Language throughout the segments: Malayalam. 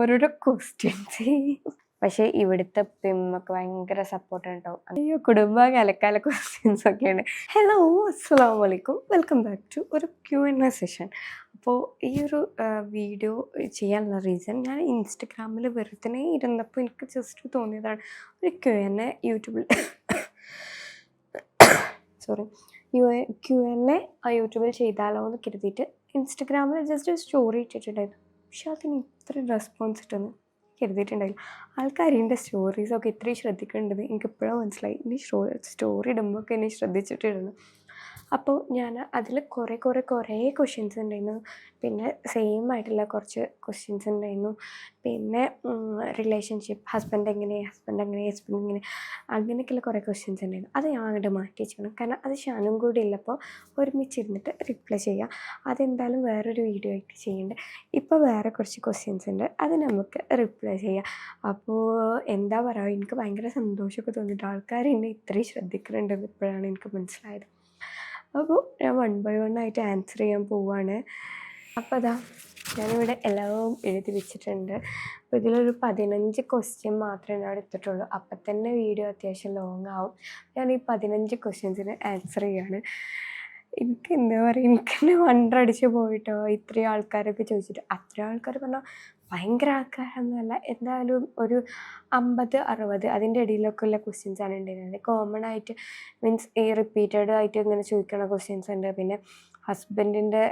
ഓരോരോ ക്വസ്റ്റ്യൻസ്. പക്ഷേ ഇവിടുത്തെ ഉമ്മക്ക് ഭയങ്കര സപ്പോർട്ടാണ് കേട്ടോ. അയ്യോ കുടുംബം കലക്കാല ക്വസ്റ്റ്യൻസ് ഒക്കെയാണ്. ഹലോ അസ്സലാമു അലൈക്കും, വെൽക്കം ബാക്ക് ടു ഒരു Q&A സെഷൻ. അപ്പോൾ ഈ ഒരു വീഡിയോ ചെയ്യാനുള്ള റീസൺ, ഞാൻ ഇൻസ്റ്റഗ്രാമിൽ വെറുതെ ഇരുന്നപ്പോൾ എനിക്ക് ജസ്റ്റ് തോന്നിയതാണ് ഒരു Q&A യൂട്യൂബിൽ യൂട്യൂബിൽ ചെയ്താലോ എന്ന് കരുതിയിട്ട് ഇൻസ്റ്റഗ്രാമിൽ ജസ്റ്റ് ഒരു സ്റ്റോറി ഇട്ടിട്ടുണ്ടായിരുന്നു. പക്ഷെ അതിന് ഇത്ര റെസ്പോൺസ് കിട്ടുന്നു കരുതിയിട്ടുണ്ടായില്ല. ആൾക്കാർ എൻ്റെ സ്റ്റോറീസൊക്കെ ഇത്രയും ശ്രദ്ധിക്കേണ്ടത് എനിക്കിപ്പോഴും മനസ്സിലായി. ഇനി സ്റ്റോറി ഇടുമ്പോൾ ഒക്കെ എന്നെ ശ്രദ്ധിച്ചിട്ടിരുന്നു. അപ്പോൾ ഞാൻ അതിൽ കുറേ ക്വസ്റ്റ്യൻസ് ഉണ്ടായിരുന്നു. പിന്നെ സെയിം ആയിട്ടുള്ള കുറച്ച് ക്വസ്റ്റ്യൻസ് ഉണ്ടായിരുന്നു. പിന്നെ റിലേഷൻഷിപ്പ്, ഹസ്ബൻഡ് എങ്ങനെ, അങ്ങനെയൊക്കെയുള്ള കുറേ ക്വസ്റ്റ്യൻസ് ഉണ്ടായിരുന്നു. അത് ഞാൻ അങ്ങോട്ട് മാറ്റി വെച്ചിരിക്കണം. കാരണം അത് ഷാനും കൂടി ഉള്ളപ്പോൾ ഒരുമിച്ചിരുന്നിട്ട് റിപ്ലൈ ചെയ്യാം. അതെന്തായാലും വേറൊരു വീഡിയോ ആയിട്ട് ചെയ്യേണ്ടത്. ഇപ്പോൾ വേറെ കുറച്ച് ക്വസ്റ്റ്യൻസ് ഉണ്ട്, അത് നമുക്ക് റിപ്ലൈ ചെയ്യാം. അപ്പോൾ എന്താ പറയുക, എനിക്ക് ഭയങ്കര സന്തോഷമൊക്കെ തോന്നിയിട്ട് ആൾക്കാർ എന്നെ ഇത്രയും ശ്രദ്ധിക്കുന്നുണ്ടെന്ന് ഇപ്പോഴാണ് എനിക്ക് മനസ്സിലായത്. അപ്പോൾ ഞാൻ 1 by 1 ആയിട്ട് ആൻസർ ചെയ്യാൻ പോവുകയാണ്. അപ്പോൾ അതാ ഞാനിവിടെ എല്ലാം എഴുതി വെച്ചിട്ടുണ്ട്. അപ്പോൾ ഇതിലൊരു 15 ക്വസ്റ്റ്യൻ മാത്രമേ ഞാൻ എടുത്തിട്ടുള്ളൂ. അപ്പം തന്നെ വീഡിയോ അത്യാവശ്യം ലോങ് ആവും. ഞാൻ ഈ 15 ക്വസ്റ്റ്യൻസിന് ആൻസർ ചെയ്യാണ്. എനിക്ക് എന്താ പറയുക, എനിക്ക് തന്നെ വണ്ടടിച്ച് പോയിട്ടോ ഇത്രയും ആൾക്കാരൊക്കെ ചോദിച്ചിട്ട്. അത്രയും ആൾക്കാർ പറഞ്ഞാൽ ഭയങ്കര ആൾക്കാരൊന്നുമല്ല, എന്തായാലും ഒരു 50-60 അതിൻ്റെ ഇടയിലൊക്കെ ഉള്ള ക്വസ്റ്റ്യൻസാണ് ഉണ്ടായിരുന്നത്. കോമൺ ആയിട്ട് മീൻസ് ഈ റിപ്പീറ്റഡ് ആയിട്ട് ഇങ്ങനെ ചോദിക്കുന്ന ക്വസ്റ്റ്യൻസ് ഉണ്ട്. പിന്നെ ഹസ്ബൻഡിൻ്റെ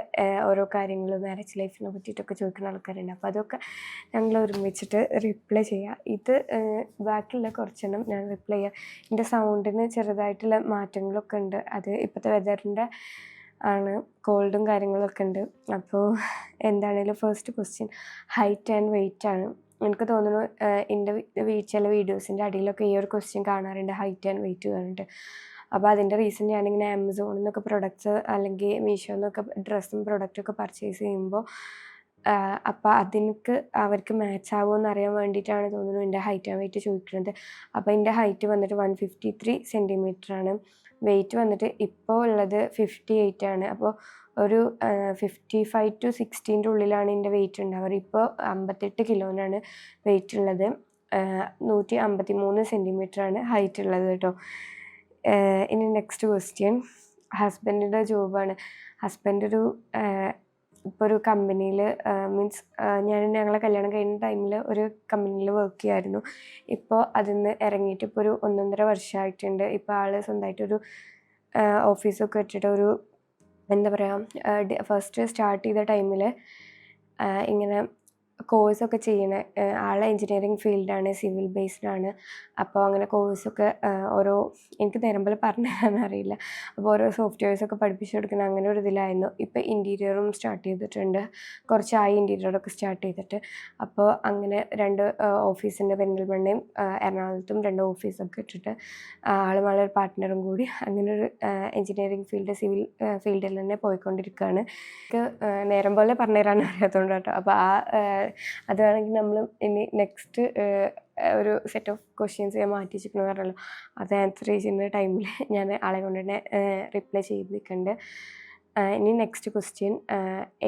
ഓരോ കാര്യങ്ങൾ, മാരേജ് ലൈഫിനെ പറ്റിയിട്ടൊക്കെ ചോദിക്കുന്ന ആൾക്കാരുണ്ട്. അപ്പോൾ അതൊക്കെ ഞങ്ങൾ ഒരുമിച്ചിട്ട് റിപ്ലൈ ചെയ്യുക. ഇത് ബാക്കിയുള്ള കുറച്ചെണ്ണം ഞാൻ റിപ്ലൈ ചെയ്യുക. എൻ്റെ സൗണ്ടിന് ചെറുതായിട്ടുള്ള മാറ്റങ്ങളൊക്കെ ഉണ്ട്. അത് ഇപ്പോഴത്തെ വെതറിൻ്റെ ആണ്, കോൾഡും കാര്യങ്ങളൊക്കെ ഉണ്ട്. അപ്പോൾ എന്താണേലും first question height and weight ആണ്. എനിക്ക് തോന്നുന്നു എൻ്റെ ചില വീഡിയോസിൻ്റെ അടിയിലൊക്കെ ഈ ഒരു ക്വസ്റ്റ്യൻ കാണാറുണ്ട്, ഹൈറ്റ് ആൻഡ് വെയിറ്റ് പറഞ്ഞിട്ട്. അപ്പോൾ അതിൻ്റെ റീസൺ ഞാനിങ്ങനെ ആമസോണിൽ നിന്നൊക്കെ പ്രൊഡക്ട്സ് അല്ലെങ്കിൽ മീഷോന്നൊക്കെ ഡ്രസ്സും പ്രൊഡക്റ്റൊക്കെ പർച്ചേസ് ചെയ്യുമ്പോൾ അപ്പോൾ അവർക്ക് മാച്ച് ആവുമോ എന്നറിയാൻ വേണ്ടിയിട്ടാണ് തോന്നുന്നു എൻ്റെ ഹൈറ്റ് ആൻഡ് വെയിറ്റ് ചോദിക്കുന്നത്. അപ്പോൾ എൻ്റെ ഹൈറ്റ് വന്നിട്ട് 153 സെൻറ്റിമീറ്റർ ആണ്. വെയിറ്റ് വന്നിട്ട് ഇപ്പോൾ ഉള്ളത് 58 ആണ്. അപ്പോൾ ഒരു 55 to 60 ഉള്ളിലാണ് എൻ്റെ വെയിറ്റ് ഉണ്ടാവാറ്. ഇപ്പോൾ 58 കിലോനാണ് വെയിറ്റ് ഉള്ളത്. 153 സെൻറ്റിമീറ്റർ ആണ് ഹൈറ്റ് ഉള്ളത് കേട്ടോ. ഇനി നെക്സ്റ്റ് ക്വസ്റ്റ്യൻ ഹസ്ബൻഡിൻ്റെ ജോബാണ്. ഹസ്ബൻഡ് ഇപ്പോൾ ഒരു കമ്പനിയിൽ മീൻസ് ഞങ്ങളെ കല്യാണം കഴിഞ്ഞ ടൈമിൽ ഒരു കമ്പനിയിൽ വർക്ക് ചെയ്യുമായിരുന്നു. ഇപ്പോൾ അതിൽ നിന്ന് ഇറങ്ങിയിട്ട് ഇപ്പോൾ ഒരു 1.5 വർഷമായിട്ടുണ്ട്. ഇപ്പോൾ ആൾ സ്വന്തമായിട്ടൊരു ഓഫീസൊക്കെ ഇട്ടിട്ട് ഒരു എന്താ പറയുക, ഫസ്റ്റ് സ്റ്റാർട്ട് ചെയ്ത ടൈമിൽ ഇങ്ങനെ കോഴ്സൊക്കെ ചെയ്യണ ആൾ എൻജിനീയറിങ് ഫീൽഡാണ്, സിവിൽ ബേസ്ഡാണ്. അപ്പോൾ അങ്ങനെ കോഴ്സൊക്കെ എനിക്ക് നേരം പോലെ പറഞ്ഞു തരാനറിയില്ല. അപ്പോൾ ഓരോ സോഫ്റ്റ്വെയർസൊക്കെ പഠിപ്പിച്ചു കൊടുക്കുന്ന അങ്ങനെ ഒരു ഇതിലായിരുന്നു. ഇപ്പോൾ ഇൻറ്റീരിയറും സ്റ്റാർട്ട് ചെയ്തിട്ടുണ്ട്, കുറച്ചായി ഇൻറ്റീരിയറൊക്കെ സ്റ്റാർട്ട് ചെയ്തിട്ട്. അപ്പോൾ അങ്ങനെ 2 ഓഫീസിൻ്റെ പെരിന്തൽമണ്ണയും എറണാകുളത്തും 2 ഓഫീസൊക്കെ ഇട്ടിട്ട് ആൾ വളരെ പാർട്ട്ണറും കൂടി അങ്ങനെ ഒരു എൻജിനീയറിങ് ഫീൽഡ്, സിവിൽ ഫീൽഡിൽ തന്നെ പോയിക്കൊണ്ടിരിക്കുകയാണ്. എനിക്ക് നേരം പോലെ പറഞ്ഞു തരാൻ അറിയാത്തതുകൊണ്ട് കേട്ടോ. അപ്പോൾ അത് വേണമെങ്കിൽ നമ്മൾ ഇനി നെക്സ്റ്റ് ഒരു സെറ്റ് ഓഫ് ക്വസ്റ്റ്യൻസ് ഞാൻ മാറ്റി വെച്ചിരിക്കണമെന്ന് പറഞ്ഞല്ലോ, അത് ആൻസർ ചെയ്യുന്ന ടൈമിൽ ഞാൻ ആളെ കൊണ്ട് തന്നെ റിപ്ലൈ ചെയ്യിപ്പിക്കുന്നുണ്ട്. ഇനി next question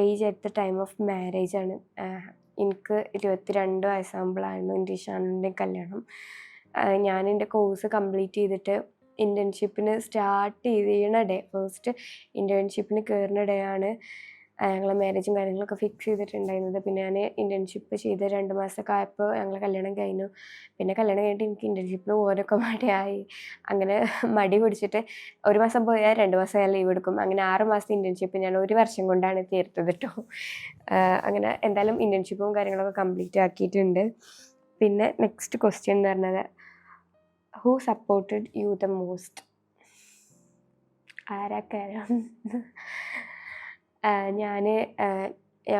age at the time of marriage ആണ്. എനിക്ക് 22 വയസ്സാകുമ്പോഴായിരുന്നു എൻ്റെ ഷാനുവിൻ്റെ കല്യാണം. ഞാൻ എൻ്റെ കോഴ്സ് കംപ്ലീറ്റ് ചെയ്തിട്ട് ഇൻറ്റേൺഷിപ്പിന് സ്റ്റാർട്ട് ചെയ്യണ ഡേ, ഫസ്റ്റ് ഇൻറ്റേൺഷിപ്പിന് കയറുന്ന ഡേ ആണ് ഞങ്ങളെ മാരേജും കാര്യങ്ങളൊക്കെ ഫിക്സ് ചെയ്തിട്ടുണ്ടായിരുന്നത്. പിന്നെ ഞാൻ ഇൻറ്റേൺഷിപ്പ് ചെയ്ത് 2 മാസമൊക്കെ ആയപ്പോൾ ഞങ്ങൾ കല്യാണം കഴിഞ്ഞു. പിന്നെ കല്യാണം കഴിഞ്ഞിട്ട് എനിക്ക് ഇൻറ്റേൺഷിപ്പിന് പോകാനൊക്കെ മടിയായി. അങ്ങനെ മടി പിടിച്ചിട്ട് 1 മാസം പോയാൽ 2 മാസം ഞാൻ ലീവ് എടുക്കും. അങ്ങനെ 6 മാസത്തെ ഇൻറ്റേൺഷിപ്പ് ഞാൻ 1 വർഷം കൊണ്ടാണ് തീർത്തത് കേട്ടോ. അങ്ങനെ എന്തായാലും ഇൻറ്റേൺഷിപ്പും കാര്യങ്ങളൊക്കെ കംപ്ലീറ്റ് ആക്കിയിട്ടുണ്ട്. പിന്നെ നെക്സ്റ്റ് ക്വസ്റ്റ്യൻ എന്ന് പറഞ്ഞത് who supported you the most? ആരാക്കാരം? ഞാൻ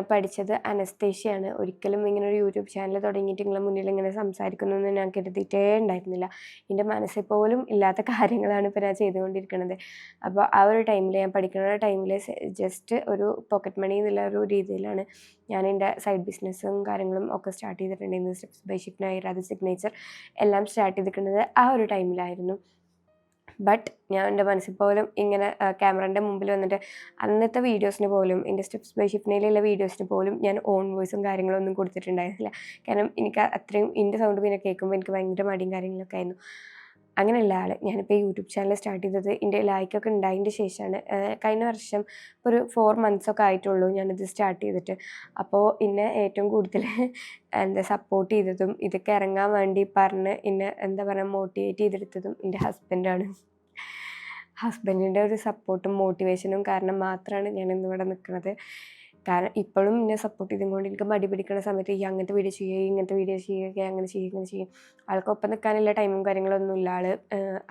പഠിച്ചത് അനസ്തേഷ്യയാണ്. ഒരിക്കലും ഇങ്ങനെ ഒരു യൂട്യൂബ് ചാനൽ തുടങ്ങിയിട്ട് നിങ്ങളുടെ മുന്നിൽ ഇങ്ങനെ സംസാരിക്കുന്നൊന്നും ഞാൻ കരുതിയിട്ടേ ഉണ്ടായിരുന്നില്ല. എൻ്റെ മനസ്സിൽ പോലും ഇല്ലാത്ത കാര്യങ്ങളാണ് ഇപ്പോൾ ഞാൻ ചെയ്തുകൊണ്ടിരിക്കുന്നത്. അപ്പോൾ ആ ഒരു ടൈമിൽ, ഞാൻ പഠിക്കുന്ന ടൈമിൽ ജസ്റ്റ് ഒരു പോക്കറ്റ് മണി എന്നുള്ള ഒരു രീതിയിലാണ് ഞാൻ എൻ്റെ സൈഡ് ബിസിനസ്സും കാര്യങ്ങളും ഒക്കെ സ്റ്റാർട്ട് ചെയ്തിട്ടുണ്ടായിരുന്നു. സ്റ്റെപ്സ് ബൈ ഷിപ്നായി, അത് സിഗ്നേച്ചർ എല്ലാം സ്റ്റാർട്ട് ചെയ്തിരിക്കുന്നത് ആ ഒരു ടൈമിലായിരുന്നു. ബട്ട് ഞാൻ എൻ്റെ മനസ്സിൽ പോലും ഇങ്ങനെ ക്യാമറേൻ്റെ മുമ്പിൽ വന്നിട്ട് അന്നത്തെ വീഡിയോസിന് പോലും എൻ്റെ സ്റ്റെപ്സ് ബൈ ഷിഫ്നയിലുള്ള വീഡിയോസിന് പോലും ഞാൻ ഓൺ വോയിസും കാര്യങ്ങളൊന്നും കൊടുത്തിട്ടുണ്ടായിരുന്നില്ല. കാരണം എനിക്ക് അത്രയും എൻ്റെ സൗണ്ട് പിന്നെ കേൾക്കുമ്പോൾ എനിക്ക് ഭയങ്കര മടിയും കാര്യങ്ങളൊക്കെ ആയിരുന്നു. അങ്ങനെയുള്ള ആൾ ഞാനിപ്പോൾ യൂട്യൂബ് ചാനൽ സ്റ്റാർട്ട് ചെയ്തത് എൻ്റെ ലൈക്കൊക്കെ ഉണ്ടായതിൻ്റെ ശേഷമാണ്. കഴിഞ്ഞ വർഷം ഒരു 4 മന്ത്സൊക്കെ ആയിട്ടുള്ളൂ ഞാനിത് സ്റ്റാർട്ട് ചെയ്തിട്ട്. അപ്പോൾ എന്നെ ഏറ്റവും കൂടുതൽ സപ്പോർട്ട് ചെയ്തതും ഇതൊക്കെ ഇറങ്ങാൻ വേണ്ടി പറഞ്ഞ് എന്നെ എന്താ പറയുക മോട്ടിവേറ്റ് ചെയ്തെടുത്തതും എൻ്റെ ഹസ്ബൻഡാണ്. ഹസ്ബൻഡിൻ്റെ ഒരു സപ്പോർട്ടും മോട്ടിവേഷനും കാരണം മാത്രമാണ് ഞാൻ ഇന്നിവിടെ നിൽക്കുന്നത്. കാരണം ഇപ്പോഴും എന്നെ സപ്പോർട്ട് ചെയ്തുകൊണ്ട് എനിക്ക് മടി പിടിക്കുന്ന സമയത്ത് ഈ അങ്ങനത്തെ വീഡിയോ ചെയ്യുക, ഇങ്ങനത്തെ വീഡിയോ ചെയ്യുക, അങ്ങനെ ചെയ്യുക, ഇങ്ങനെ ചെയ്യും. ആൾക്കൊപ്പം നിൽക്കാനുള്ള ടൈമും കാര്യങ്ങളൊന്നും ഇല്ല.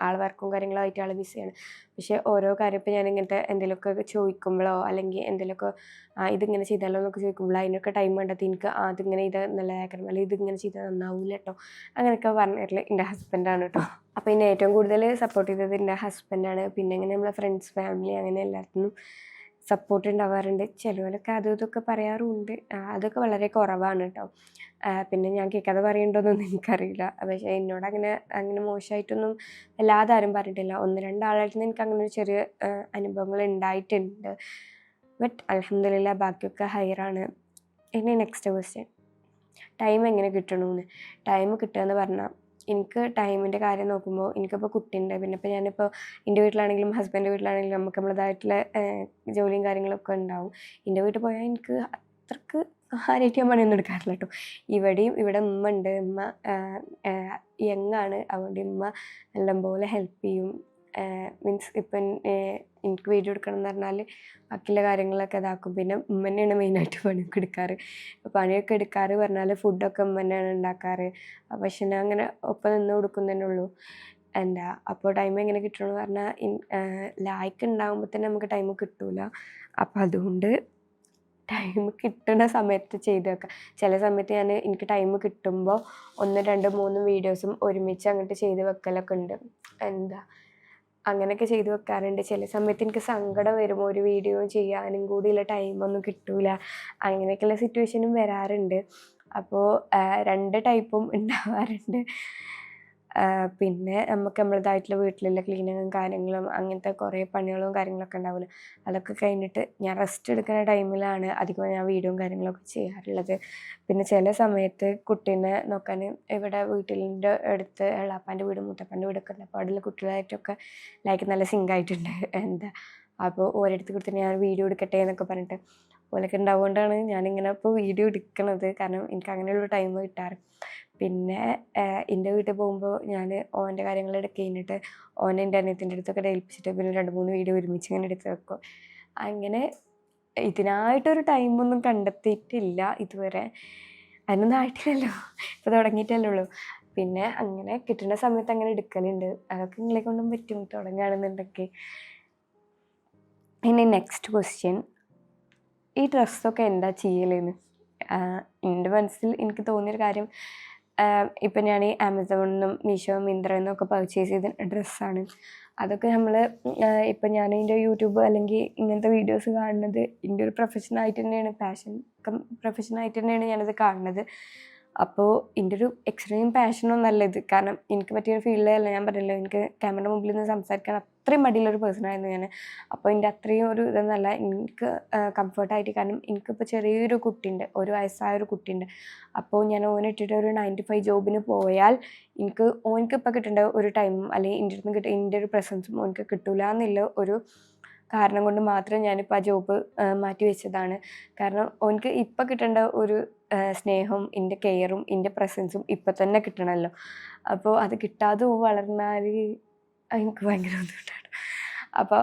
ആൾ വർക്കും കാര്യങ്ങളായിട്ട് ആൾ ബിസിയാണ്. പക്ഷേ ഓരോ കാര്യം ഇപ്പോൾ ഞാൻ ഇങ്ങനത്തെ എന്തെങ്കിലുമൊക്കെ ചോദിക്കുമ്പോഴോ അല്ലെങ്കിൽ എന്തെങ്കിലുമൊക്കെ ഇതിങ്ങനെ ചെയ്താലോ എന്നൊക്കെ ചോദിക്കുമ്പോഴോ അതിനൊക്കെ ടൈം കണ്ടെത്തി എനിക്ക് അതിങ്ങനെ ഇത് നല്ലതാക്കണം, അല്ലെങ്കിൽ ഇതിങ്ങനെ ചെയ്താൽ നന്നാവില്ല കേട്ടോ, അങ്ങനെയൊക്കെ പറഞ്ഞിട്ടുള്ള എൻ്റെ ഹസ്ബൻഡാണ് കേട്ടോ. അപ്പോൾ എന്നെ ഏറ്റവും കൂടുതൽ സപ്പോർട്ട് ചെയ്തത് എൻ്റെ ഹസ്ബൻഡാണ്. പിന്നെ ഇങ്ങനെ നമ്മളെ ഫ്രണ്ട്സ്, ഫാമിലി അങ്ങനെ എല്ലാത്തിനും സപ്പോർട്ട് ഉണ്ടാവാറുണ്ട്. ചിലവരൊക്കെ അതും ഇതൊക്കെ പറയാറുമുണ്ട്. അതൊക്കെ വളരെ കുറവാണ് കേട്ടോ. പിന്നെ ഞാൻ കേൾക്കാതെ പറയുന്നുണ്ടോയെന്നൊന്നും എനിക്കറിയില്ല. പക്ഷേ എന്നോട് അങ്ങനെ മോശമായിട്ടൊന്നും വല്ലാതെ ആരും പറഞ്ഞിട്ടില്ല. 1-2 ആളായിട്ട് നിന്ന് എനിക്ക് അങ്ങനെ ഒരു ചെറിയ അനുഭവങ്ങൾ ഉണ്ടായിട്ടുണ്ട്. ബട്ട് അൽഹംദുലില്ലാ ബാക്കിയൊക്കെ ഹൈറാണ്. ഇനി നെക്സ്റ്റ് ക്വസ്റ്റ്യൻ, ടൈം എങ്ങനെ കിട്ടണമെന്ന്. ടൈം കിട്ടുക എന്ന് പറഞ്ഞാൽ എനിക്ക് ടൈമിൻ്റെ കാര്യം നോക്കുമ്പോൾ എനിക്കിപ്പോൾ കുട്ടിയുണ്ട്. പിന്നെ ഇപ്പോൾ ഞാനിപ്പോൾ എൻ്റെ വീട്ടിലാണെങ്കിലും ഹസ്ബൻഡിൻ്റെ വീട്ടിലാണെങ്കിലും നമുക്ക് നമ്മളതായിട്ടുള്ള ജോലിയും കാര്യങ്ങളൊക്കെ ഉണ്ടാവും. എൻ്റെ വീട്ടിൽ പോയാൽ എനിക്ക് അത്രക്ക് കാര്യമായിട്ട് ഞാൻ പണിയൊന്നും എടുക്കാറില്ല കേട്ടോ. ഇവിടെ ഉമ്മ ഉണ്ട്. ഉമ്മ യങ്ങാണ്. അതുകൊണ്ട് ഉമ്മ നല്ലപോലെ ഹെൽപ്പ് ചെയ്യും. മീൻസ് ഇപ്പം എനിക്ക് വീഡിയോ എടുക്കണം എന്ന് പറഞ്ഞാൽ ബാക്കിയുള്ള കാര്യങ്ങളൊക്കെ ഇതാക്കും. പിന്നെ ഉമ്മ തന്നെയാണ് മെയിനായിട്ട് പണിയൊക്കെ എടുക്കാറ്. പണിയൊക്കെ എടുക്കാറ് പറഞ്ഞാൽ ഫുഡൊക്കെ ഉമ്മ തന്നെയാണ് ഉണ്ടാക്കാറ്. പക്ഷെ ഞാൻ അങ്ങനെ ഒപ്പം നിന്ന് കൊടുക്കുന്നതന്നെ ഉള്ളൂ. അപ്പോൾ ടൈം എങ്ങനെ കിട്ടണമെന്ന് പറഞ്ഞാൽ ലായ്ക്ക് ഉണ്ടാകുമ്പോൾ തന്നെ നമുക്ക് ടൈം കിട്ടില്ല. അപ്പോൾ അതുകൊണ്ട് ടൈം കിട്ടുന്ന സമയത്ത് ചെയ്ത് വെക്കുക. ചില സമയത്ത് എനിക്ക് ടൈം കിട്ടുമ്പോൾ 1, 2, 3 വീഡിയോസും ഒരുമിച്ച് അങ്ങോട്ട് ചെയ്ത് വെക്കലൊക്കെ ഉണ്ട്. അങ്ങനെയൊക്കെ ചെയ്ത് വെക്കാറുണ്ട്. ചില സമയത്ത് എനിക്ക് സങ്കടം വരും, ഒരു വീഡിയോ ചെയ്യാനും കൂടിയുള്ള ടൈമൊന്നും കിട്ടില്ല. അങ്ങനെയൊക്കെയുള്ള സിറ്റുവേഷനും വരാറുണ്ട്. അപ്പോൾ 2 ടൈപ്പും ഉണ്ടാവാറുണ്ട്. പിന്നെ നമുക്ക് നമ്മളതായിട്ടുള്ള വീട്ടിലുള്ള ക്ലീനിങ്ങും കാര്യങ്ങളും അങ്ങനത്തെ കുറേ പണികളും കാര്യങ്ങളൊക്കെ ഉണ്ടാവുമല്ലോ. അതൊക്കെ കഴിഞ്ഞിട്ട് ഞാൻ റെസ്റ്റ് എടുക്കുന്ന ടൈമിലാണ് അധികം ഞാൻ വീഡിയോയും കാര്യങ്ങളൊക്കെ ചെയ്യാറുള്ളത്. പിന്നെ ചില സമയത്ത് കുട്ടീനെ നോക്കാൻ ഇവിടെ വീട്ടിൻ്റെ അടുത്ത് എളാപ്പാൻ്റെ വീടും മൂത്തപ്പാൻ്റെ വീടൊക്കെ ഉണ്ട്. അപ്പോൾ അവിടെയുള്ള കുട്ടികളായിട്ടൊക്കെ നല്ല സിങ്കായിട്ടുണ്ട്. അപ്പോൾ ഓരോരുത്തർ കൊടുത്തിട്ട് ഞാൻ വീഡിയോ എടുക്കട്ടെ എന്നൊക്കെ പറഞ്ഞിട്ട് ഓലൊക്കെ ഉണ്ടാവുകൊണ്ടാണ് ഞാനിങ്ങനെ ഇപ്പോൾ വീഡിയോ എടുക്കണത്. കാരണം എനിക്ക് അങ്ങനെയുള്ള ടൈം കിട്ടാറ്. പിന്നെ എൻ്റെ വീട്ടിൽ പോകുമ്പോൾ ഞാൻ ഓൻ്റെ കാര്യങ്ങളൊക്കെ കഴിഞ്ഞിട്ട് ഓനെ എൻ്റെ അനിയത്തിൻ്റെ അടുത്തൊക്കെ ഏൽപ്പിച്ചിട്ട് പിന്നെ 2-3 വീഡിയോ ഒരുമിച്ച് ഇങ്ങനെ എടുത്ത് വെക്കും. അങ്ങനെ ഇതിനായിട്ടൊരു ടൈമൊന്നും കണ്ടെത്തിയിട്ടില്ല ഇതുവരെ. അതിനൊന്നും ആയിട്ടില്ലല്ലോ, ഇപ്പോൾ തുടങ്ങിയിട്ടല്ലേ ഉള്ളൂ. പിന്നെ അങ്ങനെ കിട്ടുന്ന സമയത്ത് അങ്ങനെ എടുക്കലുണ്ട്. അതൊക്കെ നിങ്ങളെ കൊണ്ടും പറ്റും തുടങ്ങുകയാണെന്നുണ്ടെങ്കിൽ. ഇനി നെക്സ്റ്റ് ക്വസ്റ്റ്യൻ, ഈ ഡ്രസ്സൊക്കെ എന്താ ചെയ്യലെന്ന്. എൻ്റെ മനസ്സിൽ എനിക്ക് തോന്നിയൊരു കാര്യം, ഇപ്പം ഞാൻ ഈ ആമസോണിൽ നിന്നും മീഷോ, മിന്ത്രയിൽ നിന്നൊക്കെ പർച്ചേസ് ചെയ്ത ഡ്രസ്സാണ്. അതൊക്കെ നമ്മൾ ഇപ്പം ഞാൻ എൻ്റെ യൂട്യൂബ് അല്ലെങ്കിൽ ഇങ്ങനത്തെ വീഡിയോസ് കാണുന്നത് എൻ്റെ ഒരു പ്രൊഫഷനായിട്ട് തന്നെയാണ്, പ്രൊഫഷനായിട്ട് തന്നെയാണ് ഞാനത് കാണുന്നത്. അപ്പോൾ എൻ്റെ ഒരു എക്സ്ട്രീം പാഷനൊന്നല്ല ഇത്. കാരണം എനിക്ക് പറ്റിയൊരു ഫീൽഡല്ല. ഞാൻ പറഞ്ഞല്ലോ, എനിക്ക് ക്യാമറ മുമ്പിൽ നിന്ന് സംസാരിക്കാൻ അത്രയും മടിയുള്ളൊരു പേഴ്സണായിരുന്നു ഞാൻ. അപ്പോൾ എൻ്റെ അത്രയും ഒരു ഇതൊന്നല്ല എനിക്ക് കംഫർട്ടായിട്ട്. കാരണം എനിക്കിപ്പോൾ ചെറിയൊരു കുട്ടിയുണ്ട്, 1 വയസ്സായൊരു കുട്ടിയുണ്ട്. അപ്പോൾ ഞാൻ ഓനിട്ടിട്ട് ഒരു 9 to 5 ജോബിന് പോയാൽ ഓനിക്കിപ്പോൾ കിട്ടേണ്ട ഒരു ടൈമും അല്ലെങ്കിൽ എൻ്റെ ഒരു പ്രസൻസും ഓനിക്ക് കിട്ടില്ല എന്നുള്ള ഒരു കാരണം കൊണ്ട് മാത്രം ഞാനിപ്പോൾ ആ ജോബ് മാറ്റി വെച്ചതാണ്. കാരണം ഓനിക്ക് ഇപ്പം കിട്ടേണ്ട ഒരു സ്നേഹവും എൻ്റെ കെയറും എൻ്റെ പ്രസൻസും ഇപ്പം തന്നെ കിട്ടണമല്ലോ. അപ്പോൾ അത് കിട്ടാതെ വളർന്നാൽ എനിക്ക് ഭയങ്കര ബുദ്ധിമുട്ടാണ്. അപ്പോൾ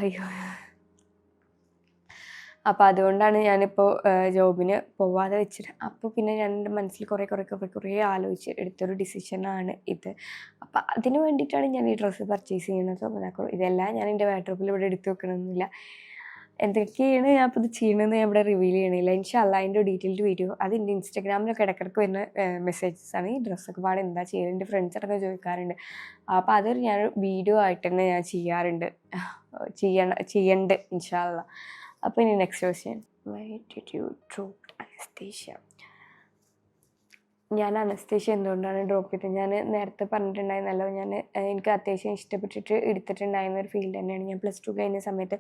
അയ്യോ, അപ്പോൾ അതുകൊണ്ടാണ് ഞാനിപ്പോൾ ജോബിന് പോവാതെ വെച്ചിട്ട്. അപ്പോൾ പിന്നെ ഞാൻ എൻ്റെ മനസ്സിൽ കുറേ ആലോചിച്ച് എടുത്തൊരു ഡിസിഷനാണ് ഇത്. അപ്പോൾ അതിന് വേണ്ടിയിട്ടാണ് ഞാൻ ഈ ഡ്രസ്സ് പർച്ചേസ് ചെയ്യുന്നത്. അപ്പോൾ ഇതെല്ലാം ഞാൻ എൻ്റെ വാർഡ്രോബിൽ ഇവിടെ എടുത്ത് വെക്കണമെന്നില്ല. എന്തൊക്കെയാണ് ഞാൻ അപ്പോൾ ഇത് ചെയ്യണമെന്ന് ഞാൻ ഇവിടെ റിവീൽ ചെയ്യണില്ല. ഇൻഷാ അല്ലാഹ് അതിൻ്റെ ഡീറ്റെയിൽഡ് വീഡിയോ അത് എൻ്റെ ഇൻസ്റ്റാഗ്രാമിലൊക്കെ ഇടയ്ക്കിടയ്ക്ക് വരുന്ന മെസ്സേജസാണ്. ഈ ഡ്രസ്സൊക്കെ പാടെ എന്താ ചെയ്യുക, എൻ്റെ ഫ്രണ്ട്സൊക്കെ ചോദിക്കാറുണ്ട്. അപ്പോൾ അതൊരു ഞാൻ വീഡിയോ ആയിട്ട് തന്നെ ഞാൻ ചെയ്യണ്ട് ഇൻഷാ അല്ലാഹ്. അപ്പോൾ ഇനി next question, why did you drop anaesthesia. ഞാൻ അനസ്തേഷ്യ എന്തുകൊണ്ടാണ് ഡ്രോപ്പ് ചെയ്തത്? ഞാൻ നേരത്തെ പറഞ്ഞിട്ടുണ്ടായിരുന്നല്ലോ, എനിക്ക് അത്യാവശ്യം ഇഷ്ടപ്പെട്ടിട്ട് എടുത്തിട്ടുണ്ടായിരുന്ന ഒരു ഫീൽഡ് തന്നെയാണ്. ഞാൻ +2 കഴിഞ്ഞ സമയത്ത്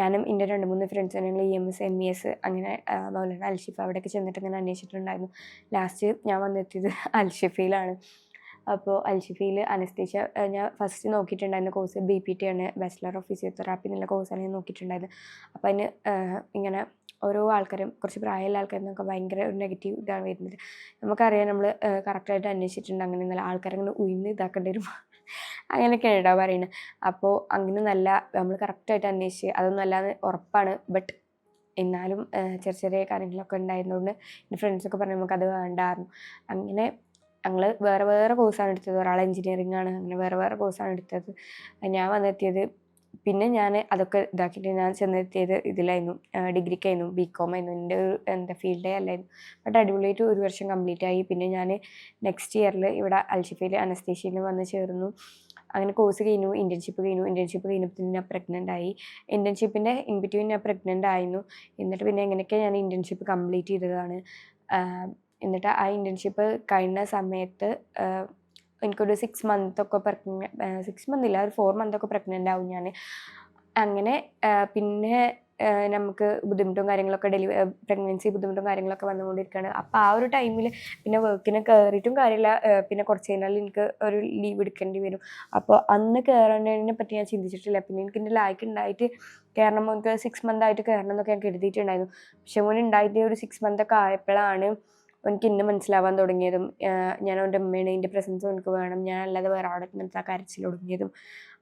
ഞാനും എൻ്റെ 2-3 ഫ്രണ്ട്സ് ഞങ്ങൾ EMS, MES അങ്ങനെ മൗലാന അൽഷിഫ അവിടെയൊക്കെ ചെന്നിട്ട് ഇങ്ങനെ അന്വേഷിച്ചിട്ടുണ്ടായിരുന്നു. ലാസ്റ്റ് ഞാൻ വന്നെത്തിയത് അൽഷിഫയിലാണ്. അപ്പോൾ അൽഷിഫയിൽ അനസ്തേഷ്യ ഞാൻ ഫസ്റ്റ് നോക്കിയിട്ടുണ്ടായിരുന്ന കോഴ്സ് BPT ആണ്, ബാച്ചിലർ ഓഫ് ഫിസിയോതെറാപ്പി എന്നുള്ള കോഴ്സാണ് ഞാൻ നോക്കിയിട്ടുണ്ടായിരുന്നത്. അപ്പോൾ അതിന് ഇങ്ങനെ ഓരോ ആൾക്കാരും കുറച്ച് പ്രായമുള്ള ആൾക്കാരിനൊക്കെ ഭയങ്കര ഒരു നെഗറ്റീവ് ഇതാണ് വരുന്നത്. നമുക്കറിയാം നമ്മൾ കറക്റ്റായിട്ട് അന്വേഷിച്ചിട്ടുണ്ട് അങ്ങനെയൊന്നുമല്ല, ആൾക്കാരങ്ങനെ ഉയർന്ന് ഇതാക്കേണ്ടി വരും അങ്ങനെയൊക്കെയാണ് കേട്ടോ പറയുന്നത്. അപ്പോൾ അങ്ങനെ നല്ല നമ്മൾ കറക്റ്റായിട്ട് അന്വേഷിച്ച് അതൊന്നും അല്ലാതെ ഉറപ്പാണ്. ബട്ട് എന്നാലും ചെറിയ ചെറിയ കാര്യങ്ങളൊക്കെ ഉണ്ടായിരുന്നതുകൊണ്ട് എൻ്റെ ഫ്രണ്ട്സൊക്കെ പറഞ്ഞു നമുക്കത് വേണ്ടായിരുന്നു. അങ്ങനെ ഞങ്ങൾ വേറെ വേറെ കോഴ്സാണ് എടുത്തത്. ഒരാൾ എഞ്ചിനീയറിംഗ് ആണ്, അങ്ങനെ വേറെ വേറെ കോഴ്സാണ് എടുത്തത്. ഞാൻ വന്നെത്തിയത് പിന്നെ ഞാൻ അതൊക്കെ ഇതാക്കിയിട്ട് ഞാൻ ചെന്നെത്തിയത് ഇതിലായിരുന്നു, ഡിഗ്രിക്കായിരുന്നു, BCom ആയിരുന്നു. എൻ്റെ ഒരു ഫീൽഡേ അല്ലായിരുന്നു. ബട്ട് അടിപൊളിയായിട്ട് 1 വർഷം കംപ്ലീറ്റ് ആയി. പിന്നെ ഞാൻ നെക്സ്റ്റ് ഇയറിൽ ഇവിടെ അൽഷിഫയിൽ അനസ്തേഷ്യയിൽ വന്ന് ചേർന്നു. അങ്ങനെ കോഴ്സ് കഴിഞ്ഞു, ഇൻറ്റേൺഷിപ്പ് കഴിഞ്ഞപ്പോൾ ഞാൻ പ്രഗ്നൻ്റ് ആയി. ഇൻറ്റേൺഷിപ്പിൻ്റെ ഇൻ ബിറ്റ്വീൻ ഞാൻ പ്രഗ്നൻ്റ് ആയിരുന്നു. എന്നിട്ട് പിന്നെ എങ്ങനെയൊക്കെ ഞാൻ ഇൻറ്റേൺഷിപ്പ് കംപ്ലീറ്റ് ചെയ്തതാണ്. എന്നിട്ട് ആ ഇൻറ്റേൺഷിപ്പ് കഴിഞ്ഞ സമയത്ത് എനിക്കൊരു 6 മന്തൊക്കെ 6 മന്തില്ല, ഒരു 4 മന്തൊക്കെ പ്രഗ്നൻ്റ് ആവും ഞാൻ. അങ്ങനെ പിന്നെ നമുക്ക് ബുദ്ധിമുട്ടും കാര്യങ്ങളൊക്കെ പ്രഗ്നൻസി ബുദ്ധിമുട്ടും കാര്യങ്ങളൊക്കെ വന്നുകൊണ്ടിരിക്കുകയാണ്. അപ്പോൾ ആ ഒരു ടൈമിൽ പിന്നെ വർക്കിന് കയറിയിട്ടും കാര്യമില്ല. പിന്നെ കുറച്ച് കഴിഞ്ഞാൽ എനിക്ക് ഒരു ലീവ് എടുക്കേണ്ടി വരും. അപ്പോൾ അന്ന് കയറേണ്ടതിനെ പറ്റി ഞാൻ ചിന്തിച്ചിട്ടില്ല. പിന്നെ എനിക്ക് എൻ്റെ ലായ്ക്ക് ഉണ്ടായിട്ട് കയറണം, എനിക്ക് 6 മന്തായിട്ട് കയറണം എന്നൊക്കെ ഞാൻ കരുതിയിട്ടുണ്ടായിരുന്നു. പക്ഷെ മോൻ ഉണ്ടായിട്ട് ഒരു 6 മന്തൊക്കെ ആയപ്പോഴാണ് എനിക്ക് ഇന്ന് മനസ്സിലാവാൻ തുടങ്ങിയതും ഞാൻ അവൻ്റെ അമ്മയാണ്, എൻ്റെ പ്രസൻസും എനിക്ക് വേണം, ഞാൻ അല്ലാതെ വേറെ ആടെ ഇങ്ങനത്തെ ആ കരച്ചിൽ തുടങ്ങിയതും.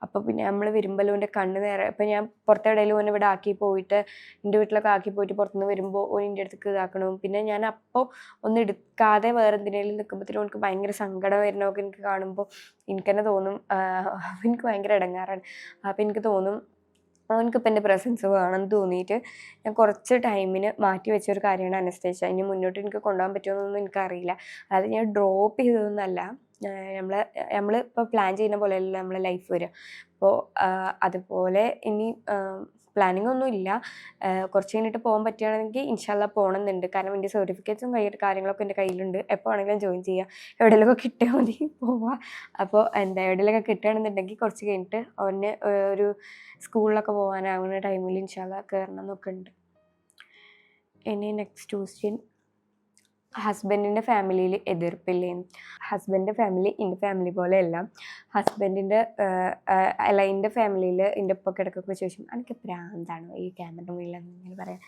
അപ്പോൾ പിന്നെ നമ്മൾ വരുമ്പോൾ എൻ്റെ കണ്ണ് നേരെ ഇപ്പം ഞാൻ പുറത്തെവിടെയെങ്കിലും ഓനെ ഇവിടെ ആക്കി പോയിട്ട് എൻ്റെ വീട്ടിലൊക്കെ ആക്കി പോയിട്ട് പുറത്തുനിന്ന് വരുമ്പോൾ ഓൻ എൻ്റെ അടുത്തേക്ക് ഇതാക്കണം. പിന്നെ ഞാൻ അപ്പോൾ ഒന്നും എടുക്കാതെ വേറെ എന്തിനേലും നിൽക്കുമ്പോഴത്തേനും എനിക്ക് ഭയങ്കര സങ്കടം വരുന്നതൊക്കെ എനിക്ക് കാണുമ്പോൾ എനിക്ക് തന്നെ തോന്നും, എനിക്ക് ഭയങ്കര ഇടങ്ങാറാണ്. അപ്പോൾ എനിക്ക് തോന്നും അവനക്കിപ്പോൾ എൻ്റെ പ്രസൻസ് വേണമെന്ന് തോന്നിയിട്ട് ഞാൻ കുറച്ച് ടൈമിന് മാറ്റി വെച്ചൊരു കാര്യമാണ് അനസ്തേഷ്യ. ഇനി മുന്നോട്ട് എനിക്ക് കൊണ്ടുപോകാൻ പറ്റുമെന്നൊന്നും എനിക്കറിയില്ല. അത് ഞാൻ ഡ്രോപ്പ് ചെയ്തതൊന്നുമല്ല. നമ്മളിപ്പോൾ പ്ലാൻ ചെയ്യുന്ന പോലെയല്ല നമ്മളെ ലൈഫ് വരിക. അപ്പോൾ അതുപോലെ ഇനി പ്ലാനിങ് ഒന്നും ഇല്ല. കുറച്ച് കഴിഞ്ഞിട്ട് പോകാൻ പറ്റുകയാണെങ്കിൽ ഇൻഷാല്ലാ പോകണമെന്നുണ്ട്. കാരണം എൻ്റെ സർട്ടിഫിക്കറ്റ്സും കാര്യങ്ങളൊക്കെ എൻ്റെ കയ്യിലുണ്ട്. എപ്പോൾ വേണമെങ്കിലും ജോയിൻ ചെയ്യാം, എവിടെയെങ്കിലുമൊക്കെ കിട്ടിയാൽ മതി പോവാം. അപ്പോൾ എവിടെയെങ്കിലുമൊക്കെ കിട്ടുകയാണെന്നുണ്ടെങ്കിൽ കുറച്ച് കഴിഞ്ഞിട്ട് അവന് ഒരു സ്കൂളിലൊക്കെ പോകാനാവുന്ന ടൈമിൽ ഇൻഷാല്ലാ കയറണം എന്നൊക്കെ ഉണ്ട്. ഇനി നെക്സ്റ്റ് ക്വസ്റ്റ്യൻ, ഹസ്ബൻഡിൻ്റെ ഫാമിലിയിൽ എതിർപ്പില്ലേന്ന്? ഹസ്ബൻഡിൻ്റെ ഫാമിലി എൻ്റെ ഫാമിലി പോലെയല്ല. ഹസ്ബൻഡിൻ്റെ അല്ല എൻ്റെ ഫാമിലിയിൽ എൻ്റെ ഉപ്പ ഇടയ്ക്കൊക്കെ ചോദിച്ചു എനിക്ക് പ്രാന്താണോ ഈ ക്യാമറ മുന്നിൽ ഇങ്ങനെ പറയാം.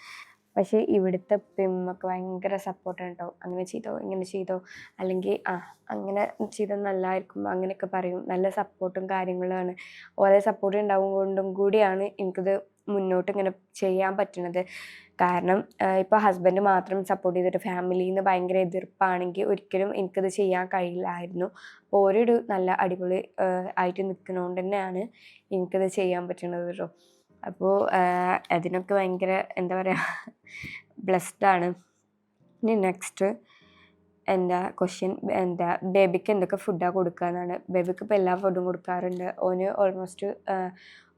പക്ഷേ ഇവിടുത്തെ ഉമ്മക്ക് ഭയങ്കര സപ്പോർട്ടാണ് കേട്ടോ. അങ്ങനെ ചെയ്തോ, ഇങ്ങനെ ചെയ്തോ, അല്ലെങ്കിൽ അങ്ങനെ ചെയ്താൽ നല്ലതായിരിക്കും അങ്ങനെയൊക്കെ പറയും. നല്ല സപ്പോർട്ടും കാര്യങ്ങളുമാണ്. ഓരോ സപ്പോർട്ട് ഉണ്ടാവും കൊണ്ടും കൂടിയാണ് എനിക്കിത് മുന്നോട്ട് ഇങ്ങനെ ചെയ്യാൻ പറ്റുന്നത്. കാരണം ഇപ്പോൾ ഹസ്ബൻഡ് മാത്രം സപ്പോർട്ട് ചെയ്തിട്ട് ഫാമിലിയിൽ നിന്ന് ഭയങ്കര എതിർപ്പാണെങ്കിൽ ഒരിക്കലും എനിക്കത് ചെയ്യാൻ കഴിയില്ലായിരുന്നു. അപ്പോൾ ഓരോ നല്ല അടിപൊളി ആയിട്ട് നിൽക്കുന്നതുകൊണ്ട് തന്നെയാണ് എനിക്കത് ചെയ്യാൻ പറ്റുന്നത് കേട്ടോ. അപ്പോൾ അതിനൊക്കെ ഭയങ്കര എന്താ പറയുക, ബ്ലെസ്ഡാണ്. ഇനി നെക്സ്റ്റ് ക്വസ്റ്റ്യൻ ബേബിക്ക് എന്തൊക്കെ ഫുഡാണ് കൊടുക്കുക എന്നാണ്. ബേബിക്ക് ഇപ്പോൾ എല്ലാ ഫുഡും കൊടുക്കാറുണ്ട്. ഓന് ഓൾമോസ്റ്റ്